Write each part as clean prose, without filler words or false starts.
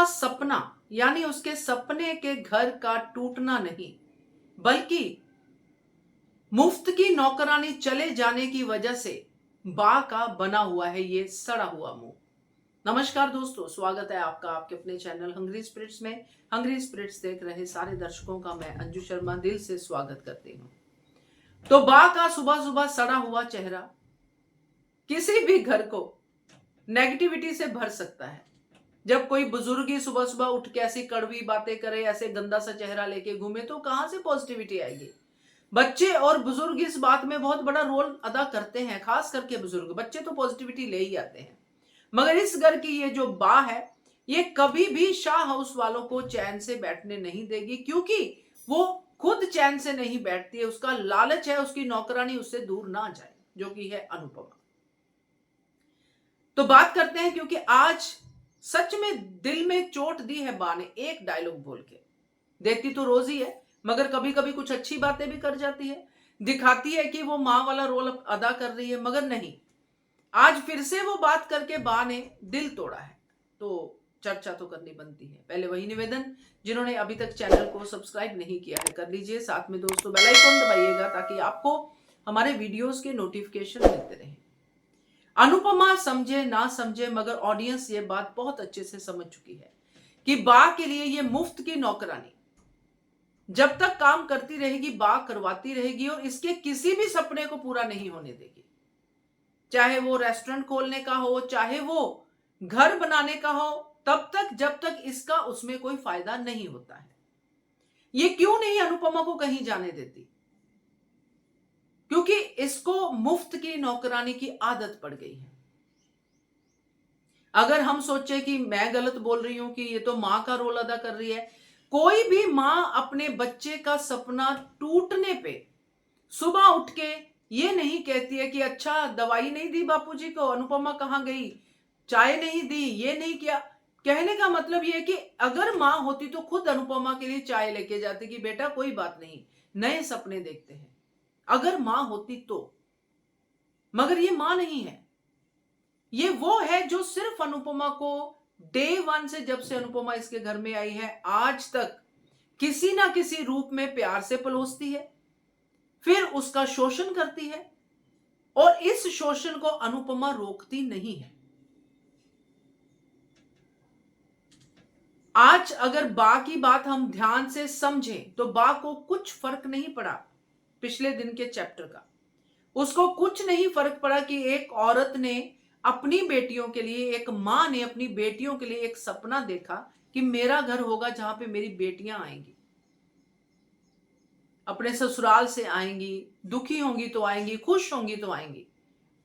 का सपना यानी उसके सपने के घर का टूटना नहीं, बल्कि मुफ्त की नौकरानी चले जाने की वजह से बा का बना हुआ है ये सड़ा हुआ मुंह। नमस्कार दोस्तों, स्वागत है आपका आपके अपने चैनल हंग्री स्पिरिट्स में। हंग्री स्पिरिट्स देख रहे सारे दर्शकों का मैं अंजू शर्मा दिल से स्वागत करती हूँ। तो बा का सुबह सुबह सड़ा हुआ चेहरा किसी भी घर को नेगेटिविटी से भर सकता है। जब कोई बुजुर्ग ही सुबह सुबह उठ के ऐसी कड़वी बातें करे, ऐसे गंदा सा चेहरा लेके घूमे, तो कहां से पॉजिटिविटी आएगी। बच्चे और बुजुर्ग इस बात में बहुत बड़ा रोल अदा करते हैं, खास करके बुजुर्ग। बच्चे तो पॉजिटिविटी ले ही आते हैं, मगर इस घर की ये जो बा है, ये कभी भी शाह हाउस वालों को चैन से बैठने नहीं देगी, क्योंकि वो खुद चैन से नहीं बैठती है। उसका लालच है उसकी नौकरानी उससे दूर ना जाए, जो कि है अनुपमा। तो बात करते हैं, क्योंकि आज सच में दिल में चोट दी है बा ने एक डायलॉग बोल के। देती तो रोज ही है, मगर कभी कभी कुछ अच्छी बातें भी कर जाती है, दिखाती है कि वो मां वाला रोल अदा कर रही है, मगर नहीं, आज फिर से वो बात करके बा ने दिल तोड़ा है। तो चर्चा तो करनी बनती है। पहले वही निवेदन, जिन्होंने अभी तक चैनल को सब्सक्राइब नहीं किया है कर लीजिए, साथ में दोस्तों बेल आइकन दबाइएगा ताकि आपको हमारे वीडियोस के नोटिफिकेशन मिलते रहें। अनुपमा समझे ना समझे, मगर ऑडियंस ये बात बहुत अच्छे से समझ चुकी है कि बा के लिए ये मुफ्त की नौकरानी जब तक काम करती रहेगी, बा करवाती रहेगी और इसके किसी भी सपने को पूरा नहीं होने देगी। चाहे वो रेस्टोरेंट खोलने का हो, चाहे वो घर बनाने का हो, तब तक जब तक इसका उसमें कोई फायदा नहीं होता है। ये क्यों नहीं अनुपमा को कहीं जाने देती? क्योंकि इसको मुफ्त की नौकरानी की आदत पड़ गई है। अगर हम सोचे कि मैं गलत बोल रही हूं कि ये तो मां का रोल अदा कर रही है, कोई भी मां अपने बच्चे का सपना टूटने पे सुबह उठ के ये नहीं कहती है कि अच्छा दवाई नहीं दी बापूजी को, अनुपमा कहां गई, चाय नहीं दी, ये नहीं किया। कहने का मतलब ये है कि अगर मां होती तो खुद अनुपमा के लिए चाय लेके जाती कि बेटा कोई बात नहीं, नए सपने देखते हैं। अगर मां होती तो, मगर ये मां नहीं है। ये वो है जो सिर्फ अनुपमा को डे वन से, जब से अनुपमा इसके घर में आई है आज तक, किसी ना किसी रूप में प्यार से पलोसती है, फिर उसका शोषण करती है, और इस शोषण को अनुपमा रोकती नहीं है। आज अगर बा की बात हम ध्यान से समझें तो बा को कुछ फर्क नहीं पड़ा पिछले दिन के चैप्टर का। उसको कुछ नहीं फर्क पड़ा कि एक औरत ने अपनी बेटियों के लिए, एक मां ने अपनी बेटियों के लिए एक सपना देखा कि मेरा घर होगा जहां पे मेरी बेटियां आएंगी, अपने ससुराल से आएंगी, दुखी होंगी तो आएंगी, खुश होंगी तो आएंगी।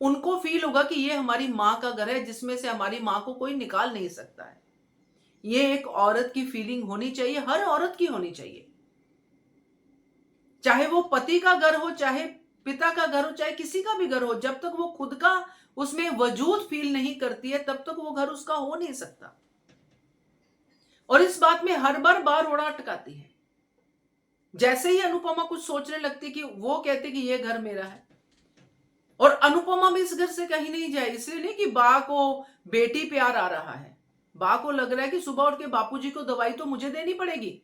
उनको फील होगा कि ये हमारी मां का घर है, जिसमें से हमारी मां को कोई निकाल नहीं सकता है। ये एक औरत की फीलिंग होनी चाहिए, हर औरत की होनी चाहिए। चाहे वो पति का घर हो, चाहे पिता का घर हो, चाहे किसी का भी घर हो, जब तक वो खुद का उसमें वजूद फील नहीं करती है, तब तक वो घर उसका हो नहीं सकता। और इस बात में हर बार रोड़ा अटकाती है। जैसे ही अनुपमा कुछ सोचने लगती कि वो कहती कि ये घर मेरा है, और अनुपमा भी इस घर से कहीं नहीं जाए। इसलिए नहीं कि बा को बेटी प्यार आ रहा है, बा को लग रहा है कि सुबह उठ के बापूजी को दवाई तो मुझे देनी पड़ेगी।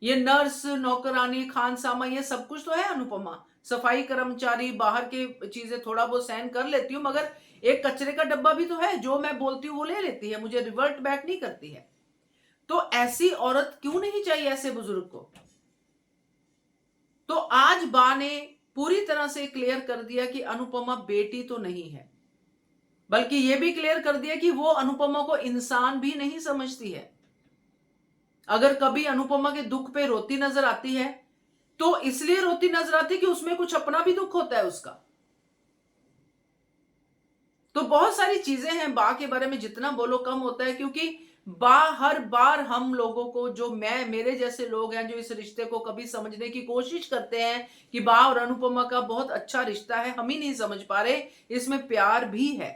ये नर्स, नौकरानी, खानसामा, ये सब कुछ तो है अनुपमा, सफाई कर्मचारी, बाहर के चीजें थोड़ा बहुत सहन कर लेती हूँ, मगर एक कचरे का डब्बा भी तो है, जो मैं बोलती हूँ वो ले लेती है, मुझे रिवर्ट बैक नहीं करती है। तो ऐसी औरत क्यों नहीं चाहिए ऐसे बुजुर्ग को? तो आज बा ने पूरी तरह से क्लियर कर दिया कि अनुपमा बेटी तो नहीं है, बल्कि यह भी क्लियर कर दिया कि वो अनुपमा को इंसान भी नहीं समझती है। अगर कभी अनुपमा के दुख पे रोती नजर आती है तो इसलिए रोती नजर आती है कि उसमें कुछ अपना भी दुख होता है उसका। तो बहुत सारी चीजें हैं बा के बारे में, जितना बोलो कम होता है, क्योंकि बा हर बार हम लोगों को, जो मेरे जैसे लोग हैं जो इस रिश्ते को कभी समझने की कोशिश करते हैं कि बा और अनुपमा का बहुत अच्छा रिश्ता है, हम ही नहीं समझ पा रहे, इसमें प्यार भी है,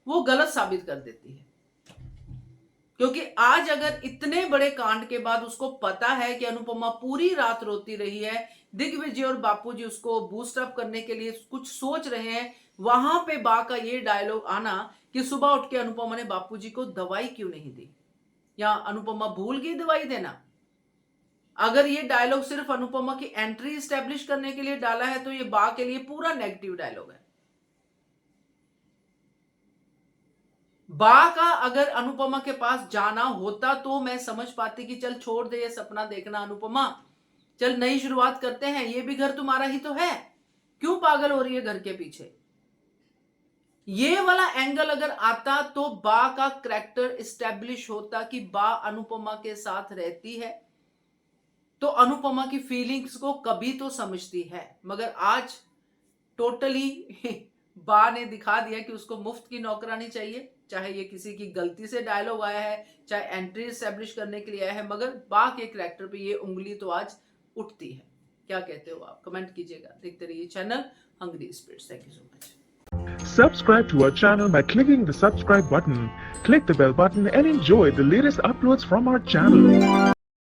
वो गलत साबित कर देती है। क्योंकि आज अगर इतने बड़े कांड के बाद उसको पता है कि अनुपमा पूरी रात रोती रही है, दिग्विजय और बापूजी उसको बूस्ट अप करने के लिए कुछ सोच रहे हैं, वहां पे बा का ये डायलॉग आना कि सुबह उठ के अनुपमा ने बापूजी को दवाई क्यों नहीं दी, या अनुपमा भूल गई दवाई देना। अगर ये डायलॉग सिर्फ अनुपमा की एंट्री एस्टेब्लिश करने के लिए डाला है तो ये बा के लिए पूरा नेगेटिव डायलॉग है। बा का अगर अनुपमा के पास जाना होता तो मैं समझ पाती कि चल छोड़ दे ये सपना देखना अनुपमा, चल नई शुरुआत करते हैं, ये भी घर तुम्हारा ही तो है, क्यों पागल हो रही है घर के पीछे। ये वाला एंगल अगर आता तो बा का कैरेक्टर एस्टेब्लिश होता कि बा अनुपमा के साथ रहती है तो अनुपमा की फीलिंग्स को कभी तो समझती है, मगर आज टोटली बा ने दिखा दिया कि उसको मुफ्त की नौकरानी चाहिए, चाहे ये किसी की गलती से डायलॉग आया है, चाहे एंट्री एस्टेब्लिश करने के लिए आया है, मगर बा के कैरेक्टर पे ये उंगली तो आज उठती है। क्या कहते हो आप? कमेंट कीजिएगा। देखते रहिए channel hungry spirits. Thank you so much. Subscribe to our channel by clicking the subscribe button. Click the bell button and enjoy the latest uploads from our channel.